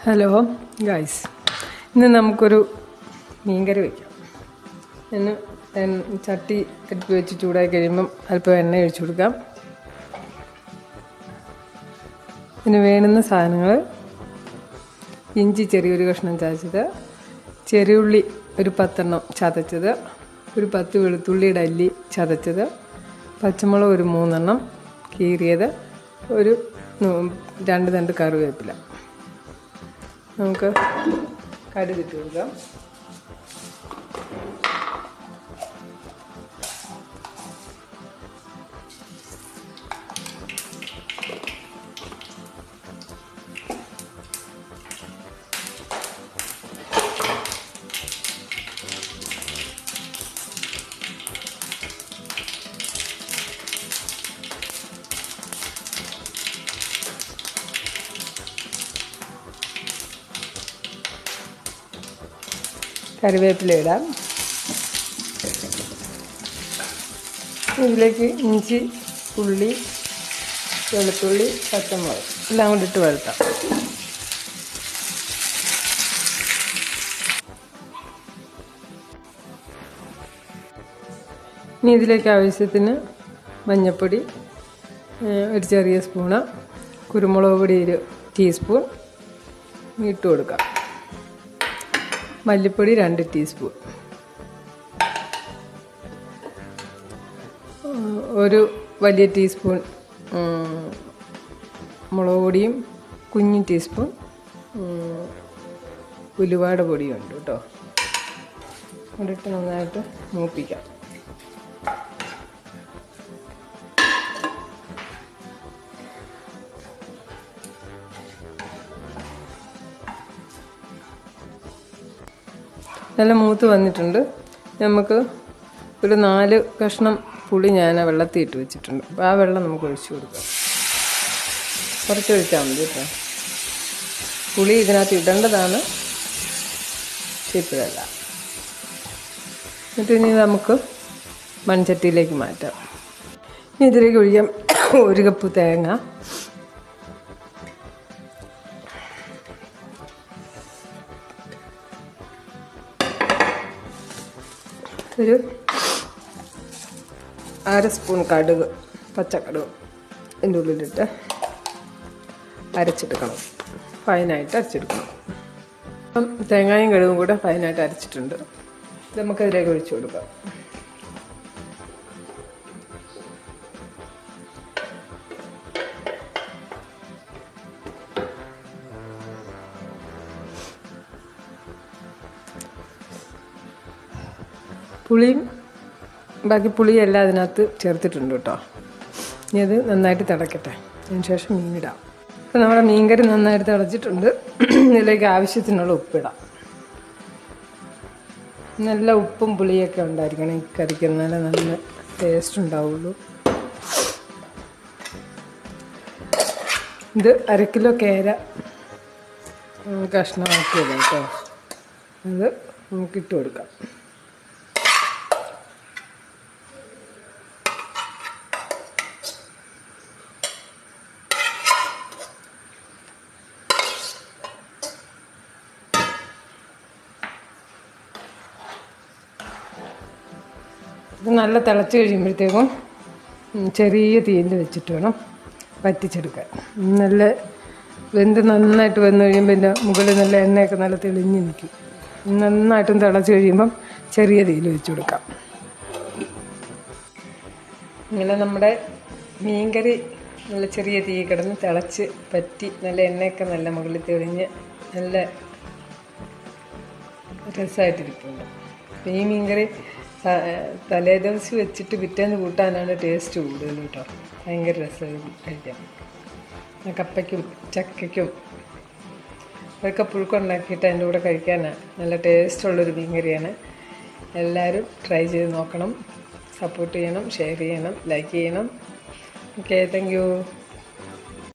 Hello guys, ഇന്ന് നമുക്കൊരു മീൻകറി വയ്ക്കാം. ഇന്ന് ചട്ടി അടുപ്പ് വെച്ച് ചൂടായി കഴിയുമ്പം അല്പം എണ്ണ ഒഴിച്ചു കൊടുക്കാം. ഇതിന് വേണ്ടുന്ന സാധനങ്ങൾ: ഇഞ്ചി ചെറിയൊരു കഷ്ണം ചതച്ചത്, ചെറിയുള്ളി ഒരു 10 എണ്ണം ചതച്ചത്, ഒരു 10 വെളുത്തുള്ളിയുടെ അല്ലി ചതച്ചത്, പച്ചമുളക് ഒരു 3 എണ്ണം കീറിയത്, ഒരു 2 തണ്ട് കറിവേപ്പില. നമുക്ക് കടുകിട്ട് കൊടുക്കാം. കറിവേപ്പില ഇടാം. ഇതിലേക്ക് ഇഞ്ചി, ഉള്ളി, വെളുത്തുള്ളി, പച്ചമുളക് എല്ലാം കൂടി ഇട്ട് വറുത്താം. ഇനി ഇതിലേക്ക് ആവശ്യത്തിന് മഞ്ഞൾപ്പൊടി ഒരു ചെറിയ സ്പൂണ്, കുരുമുളക് പൊടി ഒരു ടീസ്പൂൺ ഇട്ട് കൊടുക്കാം. മല്ലിപ്പൊടി 2 ടീസ്പൂൺ, ഒരു വലിയ ടീസ്പൂൺ മുളക് പൊടിയും കുഞ്ഞു ടീസ്പൂൺ ഉലുവാട പൊടിയും ഉണ്ട് കേട്ടോ. ഇട്ട് നന്നായിട്ട് മൂപ്പിക്കാം. നല്ല മൂത്ത് വന്നിട്ടുണ്ട്. നമുക്ക് ഒരു 4 കഷ്ണം പുളി ഞാൻ വെള്ളത്തിൽ ഇട്ട് വെച്ചിട്ടുണ്ട്. അപ്പോൾ ആ വെള്ളം നമുക്ക് ഒഴിച്ചു കൊടുക്കാം. കുറച്ച് ഒഴിച്ചാൽ മതി കേട്ടോ. പുളി ഇതിനകത്ത് ഇടേണ്ടതാണ്, ഇപ്പോഴല്ല. എന്നിട്ട് ഇനി നമുക്ക് മൺചട്ടിയിലേക്ക് മാറ്റാം. ഇനി ഇതിലേക്ക് ഒഴിക്കാം 1 കപ്പ് തേങ്ങ, ഒരു 1/2 സ്പൂൺ കടുക്, പച്ചക്കടുക് ഇതിൻ്റെ ഉള്ളിലിട്ട് അരച്ചെടുക്കണം. ഫൈനായിട്ട് അരച്ചെടുക്കണം. അപ്പം തേങ്ങയും കടുകും കൂടെ ഫൈനായിട്ട് അരച്ചിട്ടുണ്ട്. നമുക്കതിലേക്ക് ഒഴിച്ചു കൊടുക്കാം. പുളിയും ബാക്കി പുളിയെല്ലാം അതിനകത്ത് ചേർത്തിട്ടുണ്ട് കേട്ടോ. ഇനി അത് നന്നായിട്ട് തിളക്കട്ടെ. അതിന് ശേഷം മീനിടാം. അപ്പോൾ നമ്മുടെ മീൻകറി നന്നായിട്ട് തിളച്ചിട്ടുണ്ട്. ഇതിലേക്ക് ആവശ്യത്തിനുള്ള ഉപ്പിടാം. നല്ല ഉപ്പും പുളിയൊക്കെ ഉണ്ടായിരിക്കണം ഈ കറിക്ക്, എന്നാലേ നല്ല ടേസ്റ്റ് ഉണ്ടാവുള്ളൂ. ഇത് 1 കിലോ കേര കഷ്ണമാക്കിയത് കേട്ടോ. അത് നമുക്കിട്ട് കൊടുക്കാം. ഇത് നല്ല തിളച്ച് കഴിയുമ്പോഴത്തേക്കും ചെറിയ തീയിൽ വെച്ചിട്ട് വേണം വറ്റിച്ചെടുക്കാൻ. നല്ല നന്നായിട്ട് വെന്ത് കഴിയുമ്പോൾ ഇതിൻ്റെ മുകളിൽ നല്ല എണ്ണയൊക്കെ നല്ല തെളിഞ്ഞ് നിൽക്കും. നന്നായിട്ടും തിളച്ച് കഴിയുമ്പം ചെറിയ തീയിൽ വെച്ച് കൊടുക്കാം. ഇങ്ങനെ നമ്മുടെ മീൻകറി നല്ല ചെറിയ തീ കിടന്ന് തിളച്ച് പറ്റി നല്ല എണ്ണയൊക്കെ നല്ല മുകളിൽ തെളിഞ്ഞ് നല്ല രസമായിട്ടിരിക്കുന്നുണ്ട്. ഈ മീൻകറി തലേദിവസം വെച്ചിട്ട് പിറ്റേന്ന് കൂട്ടാനാണ് ടേസ്റ്റ് കൂടുതൽ കേട്ടോ. ഭയങ്കര രസമായിട്ട് കഴിക്കാം. കപ്പയ്ക്കും ചക്കയ്ക്കും അതൊക്കെ പുഴുക്കുണ്ടാക്കിയിട്ട് അതിൻ്റെ കൂടെ കഴിക്കാനാണ് നല്ല ടേസ്റ്റുള്ളൊരു മീൻകറിയാണ്. എല്ലാവരും ട്രൈ ചെയ്ത് നോക്കണം. സപ്പോർട്ട് ചെയ്യണം, ഷെയർ ചെയ്യണം, ലൈക്ക് ചെയ്യണം. Okay, thank you.